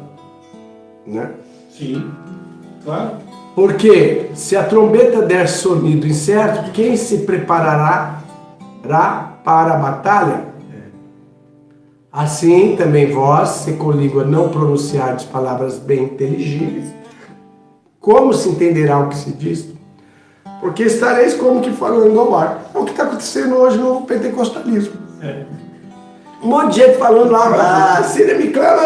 S1: né?
S5: Sim, claro.
S1: Porque se a trombeta der sonido incerto, quem se preparará para a batalha? Assim também vós, se com língua não pronunciardes palavras bem inteligíveis, como se entenderá o que se diz? Porque estareis como que falando ao ar. É o que está acontecendo hoje no pentecostalismo. Um monte de gente falando lá, Síria me clama,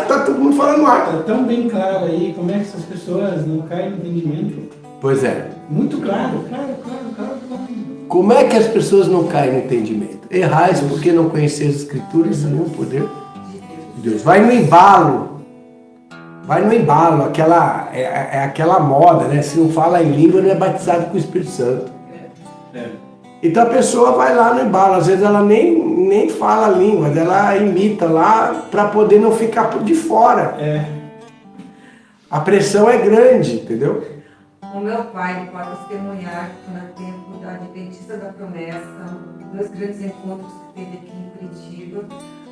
S1: tá todo mundo falando lá.
S5: Está tão bem claro aí, como é que essas pessoas não caem no entendimento?
S1: Pois é.
S5: Muito claro.
S1: Como é que as pessoas não caem no entendimento? Errais porque não conheceis as Escrituras e nem o poder de Deus. Vai no embalo, aquela moda, né? Se não fala em língua, não é batizado com o Espírito Santo. Então a pessoa vai lá no embalo, às vezes ela nem fala a língua, ela imita lá para poder não ficar de fora. A pressão é grande, entendeu?
S3: O meu pai pode testemunhar que no tempo da Adventista da Promessa, nos grandes encontros que teve aqui em Curitiba,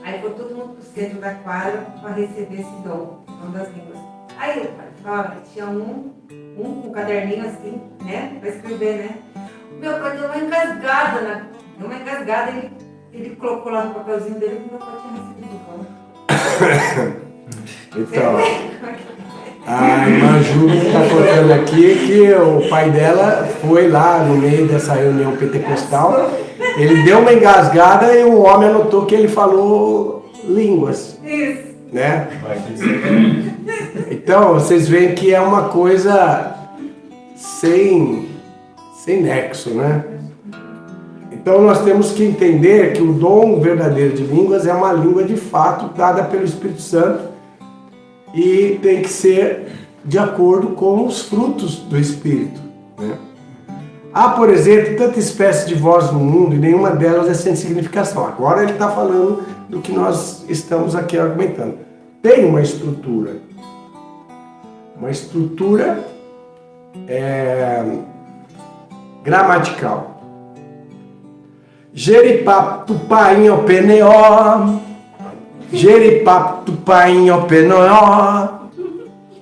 S3: aí foi todo mundo pro centro da quadra para receber esse dom das línguas. Aí o pai fala que tinha um com um caderninho assim, né, para escrever, né. O meu pai deu uma engasgada, ele colocou lá no papelzinho dele que o meu pai tinha recebido o dom.
S1: Então, a irmã Júlia está contando aqui que o pai dela foi lá no meio dessa reunião pentecostal, ele deu uma engasgada e o homem anotou que ele falou línguas.
S3: Isso.
S1: Né? Então, vocês veem que é uma coisa sem nexo, né? Então, nós temos que entender que o dom verdadeiro de línguas é uma língua de fato dada pelo Espírito Santo e tem que ser de acordo com os frutos do Espírito, né? Há, por exemplo, tanta espécie de voz no mundo e nenhuma delas é sem significação. Agora ele está falando do que nós estamos aqui argumentando. Tem uma estrutura gramatical. Jeripapupainho peneó, jeripapupainho peneó.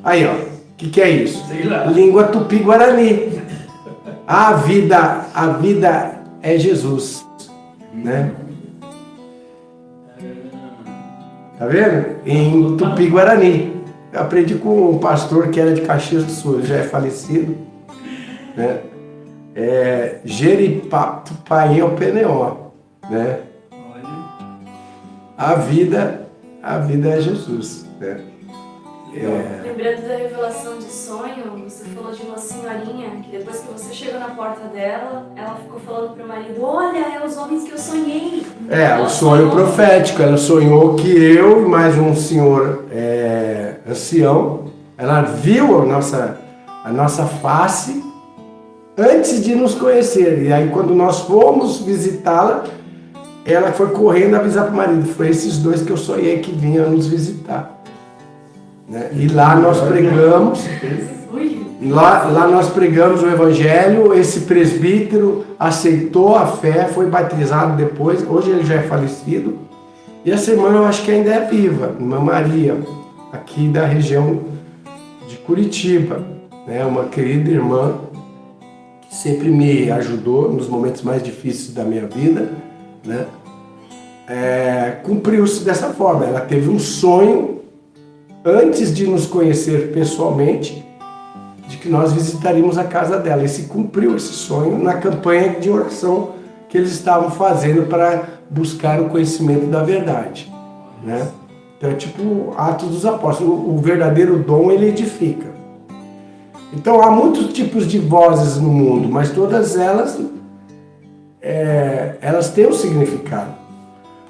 S1: Aí, ó, o que é isso? Língua tupi-guarani. A vida é Jesus, né? Tá vendo? Em Tupi-Guarani. Eu aprendi com um pastor que era de Caxias do Sul, ele já é falecido, né? Jeripapupainho peneó, né? A vida é Jesus, né?
S4: Lembrando da revelação de sonho, você falou de uma senhorinha que depois que você chegou na porta dela, ela ficou falando pro marido: olha, é os homens que eu sonhei.
S1: O sonho profético. Ela sonhou que eu e mais um senhor ancião, ela viu a nossa face antes de nos conhecer. E aí quando nós fomos visitá-la, ela foi correndo avisar pro marido: foi esses dois que eu sonhei que vinham nos visitar. Né? E lá nós pregamos, lá nós pregamos o Evangelho. Esse presbítero aceitou a fé, foi batizado depois, hoje ele já é falecido. E essa irmã eu acho que ainda é viva, irmã Maria, aqui da região de Curitiba, né? Uma querida irmã que sempre me ajudou nos momentos mais difíceis da minha vida, né? Cumpriu-se dessa forma. Ela teve um sonho antes de nos conhecer pessoalmente, de que nós visitaríamos a casa dela. E se cumpriu esse sonho na campanha de oração que eles estavam fazendo para buscar o conhecimento da verdade, né? Então é tipo Atos dos Apóstolos. O verdadeiro dom, ele edifica. Então há muitos tipos de vozes no mundo, mas todas elas têm um significado.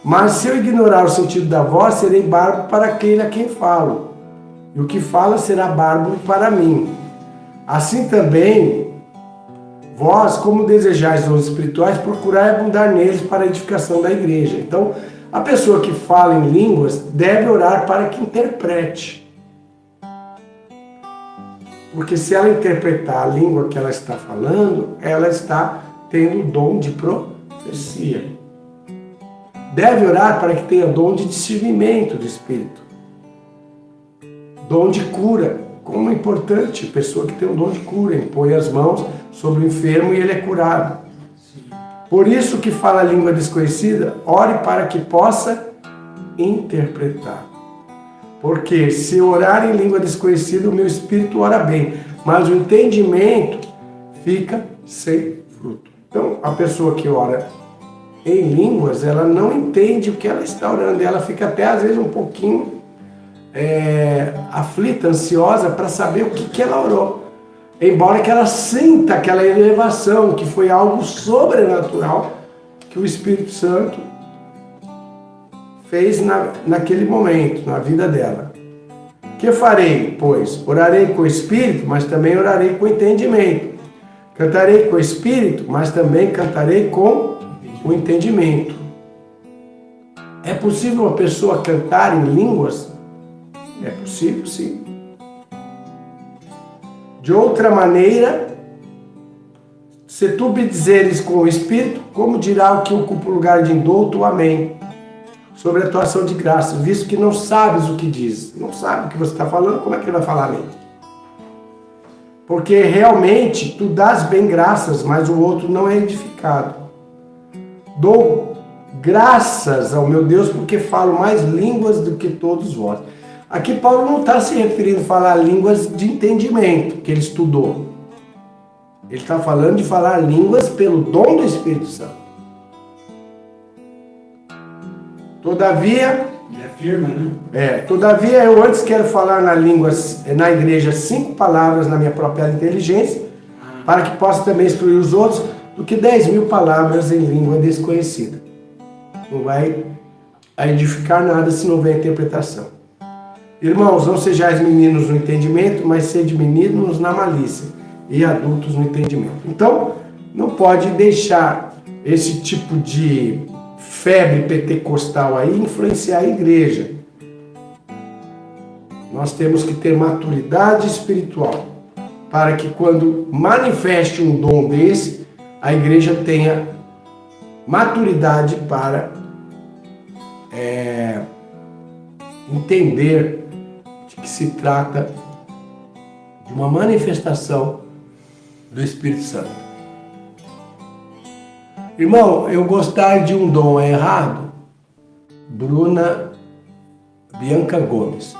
S1: Mas se eu ignorar o sentido da voz, serei bárbaro para aquele a quem falo. E o que fala será bárbaro para mim. Assim também, vós, como desejais dons espirituais, procurai abundar neles para a edificação da igreja. Então, a pessoa que fala em línguas deve orar para que interprete. Porque se ela interpretar a língua que ela está falando, ela está tendo o dom de profecia. Deve orar para que tenha dom de discernimento do Espírito. Dom de cura. Como é importante, pessoa que tem um dom de cura, impõe as mãos sobre o enfermo e ele é curado. Por isso que fala a língua desconhecida, ore para que possa interpretar. Porque se orar em língua desconhecida, o meu espírito ora bem, mas o entendimento fica sem fruto. Então, a pessoa que ora em línguas, ela não entende o que ela está orando, ela fica até às vezes um pouquinho aflita, ansiosa para saber o que ela orou. Embora que ela sinta aquela elevação, que foi algo sobrenatural que o Espírito Santo fez naquele momento, na vida dela. Que farei, pois? Orarei com o Espírito, mas também orarei com entendimento. Cantarei com o Espírito, mas também cantarei com o entendimento. É possível uma pessoa cantar em línguas? É possível, sim. De outra maneira, se tu bendizeres com o Espírito, como dirá o que ocupa o lugar de indulto? Amém. Sobre a tua ação de graça, visto que não sabes o que diz. Não sabe o que você está falando, como é que ele vai falar amém? Porque realmente tu dás bem graças, mas o outro não é edificado. Dou graças ao meu Deus porque falo mais línguas do que todos vós. Aqui Paulo não está se referindo a falar línguas de entendimento, que ele estudou. Ele está falando de falar línguas pelo dom do Espírito Santo. Todavia,
S5: Ele afirma, né?
S1: Todavia eu antes quero falar na igreja 5 palavras na minha própria inteligência, para que possa também instruir os outros, do que 10.000 palavras em língua desconhecida. Não vai edificar nada se não houver interpretação. Irmãos, não sejais meninos no entendimento, mas sede meninos na malícia, e adultos no entendimento. Então, não pode deixar esse tipo de febre pentecostal aí influenciar a igreja. Nós temos que ter maturidade espiritual para que quando manifeste um dom desse, a igreja tenha maturidade para entender de que se trata de uma manifestação do Espírito Santo. Irmão, eu gostar de um dom é errado? Bruna Bianca Gomes.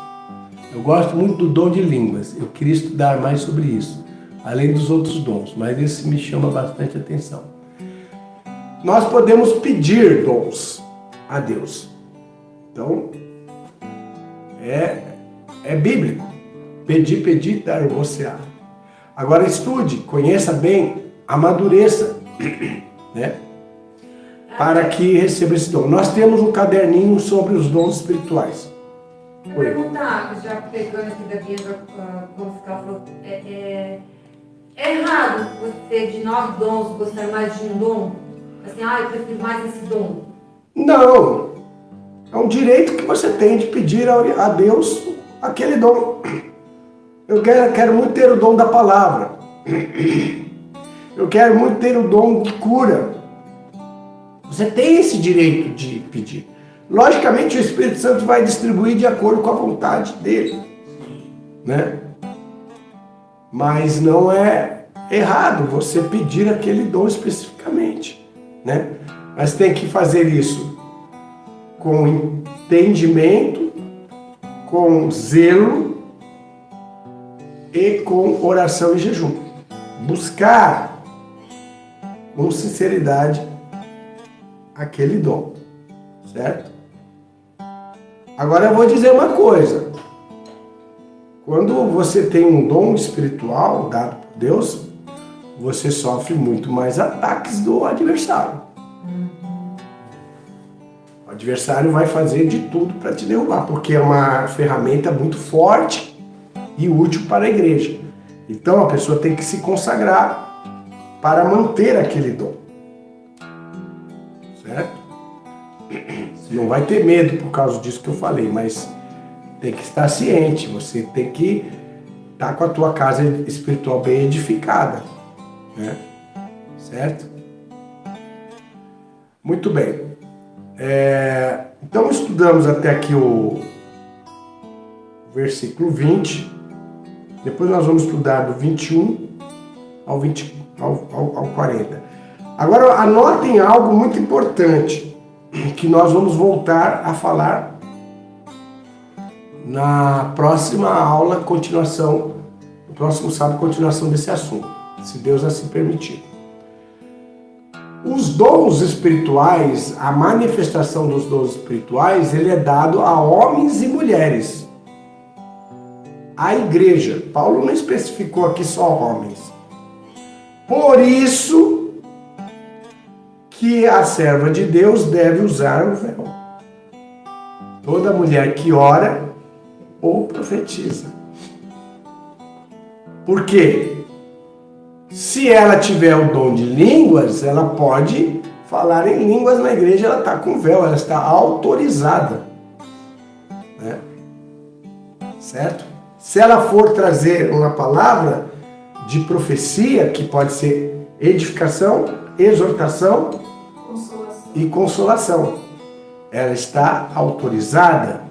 S1: Eu gosto muito do dom de línguas. Eu queria estudar mais sobre isso, além dos outros dons, mas esse me chama bastante atenção. Nós podemos pedir dons a Deus. Então, é bíblico. Pedir, dar-vos-á. Agora estude, conheça bem, amadureça, né? Para que receba esse dom. Nós temos um caderninho sobre os dons espirituais.
S3: Eu perguntar, já pegando aqui da Bíblia, como ficar falou, é errado você de 9 dons gostar mais de um dom? Assim, eu prefiro mais esse dom.
S1: Não. É um direito que você tem de pedir a Deus aquele dom. Eu quero muito ter o dom da palavra. Eu quero muito ter o dom de cura. Você tem esse direito de pedir. Logicamente, o Espírito Santo vai distribuir de acordo com a vontade dele, né? Mas não é errado você pedir aquele dom especificamente, né? Mas tem que fazer isso com entendimento, com zelo e com oração e jejum. Buscar com sinceridade aquele dom, certo? Agora eu vou dizer uma coisa. Quando você tem um dom espiritual dado por Deus, você sofre muito mais ataques do adversário. O adversário vai fazer de tudo para te derrubar, porque é uma ferramenta muito forte e útil para a igreja. Então a pessoa tem que se consagrar para manter aquele dom. Certo? Você não vai ter medo por causa disso que eu falei, mas tem que estar ciente, você tem que estar com a tua casa espiritual bem edificada, né? Certo? Muito bem. Então estudamos até aqui o versículo 20, depois nós vamos estudar do 21 ao 40. Agora anotem algo muito importante, que nós vamos voltar a falar na próxima aula, continuação, no próximo sábado, continuação desse assunto, se Deus assim permitir. Os dons espirituais, a manifestação dos dons espirituais, ele é dado a homens e mulheres. A igreja, Paulo não especificou aqui só homens. Por isso que a serva de Deus deve usar o véu. Toda mulher que ora ou profetiza. Por quê? Se ela tiver o dom de línguas, ela pode falar em línguas na igreja, ela está com véu, ela está autorizada. Né? Certo? Se ela for trazer uma palavra, de profecia, que pode ser edificação, exortação e consolação. Ela está autorizada.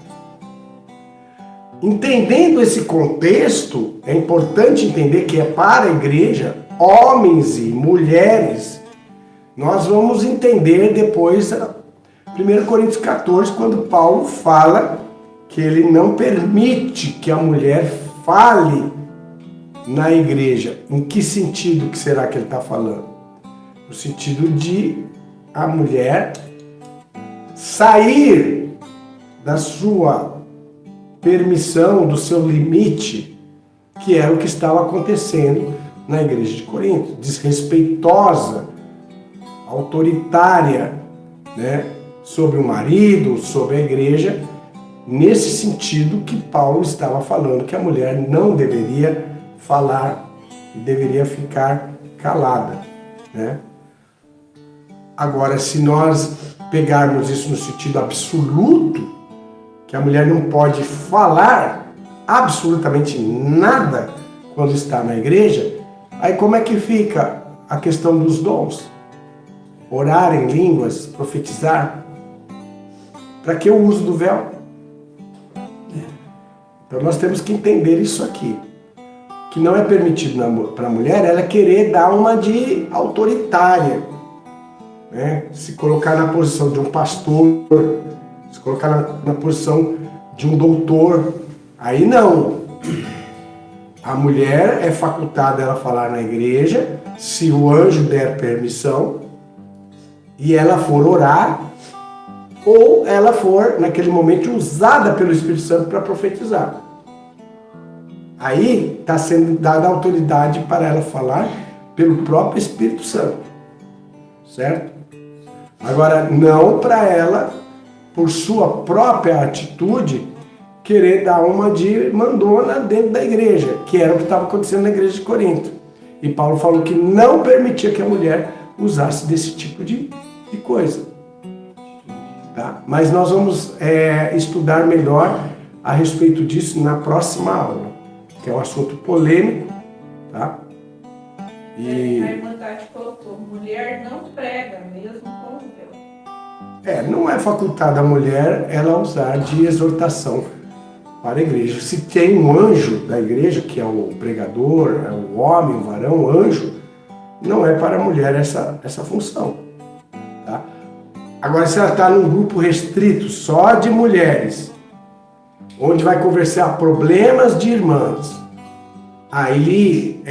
S1: Entendendo esse contexto, é importante entender que é para a igreja, homens e mulheres. Nós vamos entender depois 1 Coríntios 14, quando Paulo fala que ele não permite que a mulher fale na igreja. Em que sentido que será que ele está falando? No sentido de a mulher sair da sua permissão, do seu limite, que era o que estava acontecendo na igreja de Corinto, desrespeitosa, autoritária, né, sobre o marido, sobre a igreja, nesse sentido que Paulo estava falando, que a mulher não deveria falar e deveria ficar calada, né? Agora, se nós pegarmos isso no sentido absoluto, que a mulher não pode falar absolutamente nada quando está na igreja, aí como é que fica a questão dos dons? Orar em línguas, profetizar? Para que o uso do véu? Então nós temos que entender isso aqui. Que não é permitido para a mulher ela querer dar uma de autoritária, né? Se colocar na posição de um pastor, se colocar na posição de um doutor. Aí não. A mulher é facultada ela falar na igreja, se o anjo der permissão, e ela for orar, ou ela for, naquele momento, usada pelo Espírito Santo para profetizar. Aí está sendo dada autoridade para ela falar pelo próprio Espírito Santo. Certo? Agora, não para ela, por sua própria atitude, querer dar uma de mandona dentro da igreja, que era o que estava acontecendo na igreja de Corinto. E Paulo falou que não permitia que a mulher usasse desse tipo de coisa. Tá? Mas nós vamos estudar melhor a respeito disso na próxima aula, que é um assunto polêmico, tá? E
S2: a irmã Tati colocou, mulher não prega, mesmo com o véu.
S1: Não é facultada a mulher ela usar de exortação para a igreja. Se tem um anjo da igreja, que é o pregador, é o homem, o varão, o anjo, não é para a mulher essa função. Tá? Agora, se ela está num grupo restrito só de mulheres, onde vai conversar problemas de irmãs, aí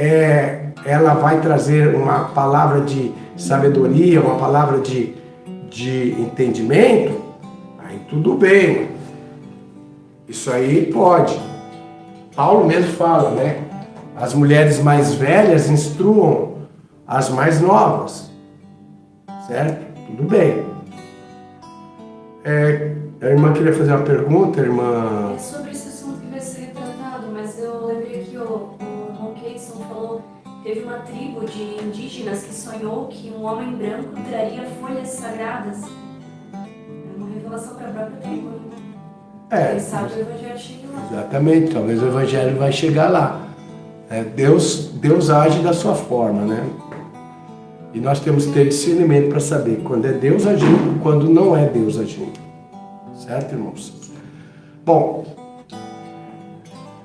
S1: ela vai trazer uma palavra de sabedoria, uma palavra de entendimento, aí tudo bem. Isso aí pode. Paulo mesmo fala, né? As mulheres mais velhas instruam as mais novas. Certo? Tudo bem. A irmã queria fazer uma pergunta, irmã?
S4: É sobre esse assunto que vai ser retratado, mas eu lembrei que o irmão Keidson falou, teve uma tribo de indígenas que sonhou que um homem branco traria folhas sagradas. É uma revelação para a própria tribo. Quem sabe o evangelho chega lá.
S1: Exatamente, talvez o evangelho vai chegar lá. Deus age da sua forma, né? E nós temos que ter discernimento para saber quando é Deus agindo e quando não é Deus agindo. Certo, irmãos? Bom,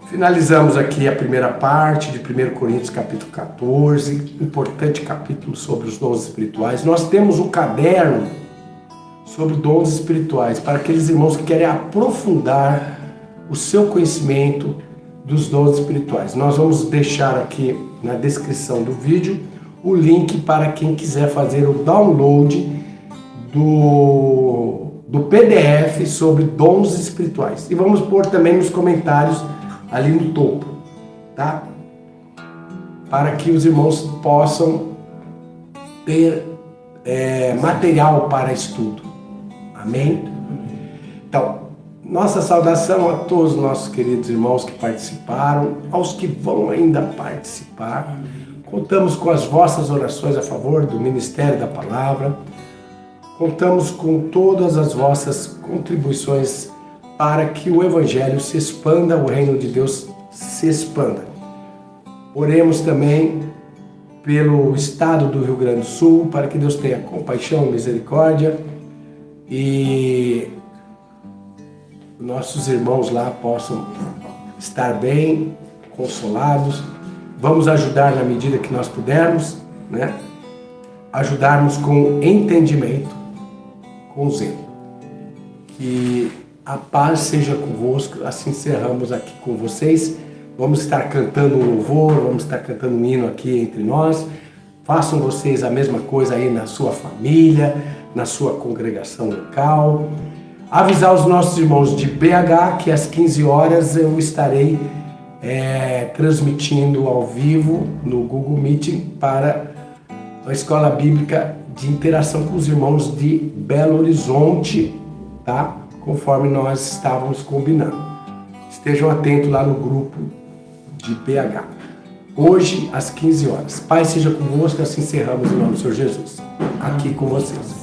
S1: finalizamos aqui a primeira parte de 1 Coríntios capítulo 14, importante capítulo sobre os dons espirituais. Nós temos um caderno sobre dons espirituais para aqueles irmãos que querem aprofundar o seu conhecimento dos dons espirituais. Nós vamos deixar aqui na descrição do vídeo o link para quem quiser fazer o download do PDF sobre dons espirituais. E vamos pôr também nos comentários ali no topo, tá? Para que os irmãos possam ter material para estudo. Amém? Então, nossa saudação a todos os nossos queridos irmãos que participaram, aos que vão ainda participar. Contamos com as vossas orações a favor do Ministério da Palavra. Contamos com todas as vossas contribuições para que o Evangelho se expanda, o reino de Deus se expanda. Oremos também pelo estado do Rio Grande do Sul, para que Deus tenha compaixão e misericórdia e nossos irmãos lá possam estar bem, consolados. Vamos ajudar na medida que nós pudermos, né? Ajudarmos com entendimento, com zelo. Que a paz seja convosco. Assim encerramos aqui com vocês. Vamos estar cantando um louvor, vamos estar cantando um hino aqui entre nós. Façam vocês a mesma coisa aí na sua família, na sua congregação local. Avisar os nossos irmãos de BH que às 15 horas eu estarei transmitindo ao vivo no Google Meeting para a Escola Bíblica de Interação com os irmãos de Belo Horizonte, tá? Conforme nós estávamos combinando. Estejam atentos lá no grupo de BH. Hoje, às 15 horas. Pai seja convosco, assim encerramos em nome do Senhor Jesus. Aqui com vocês.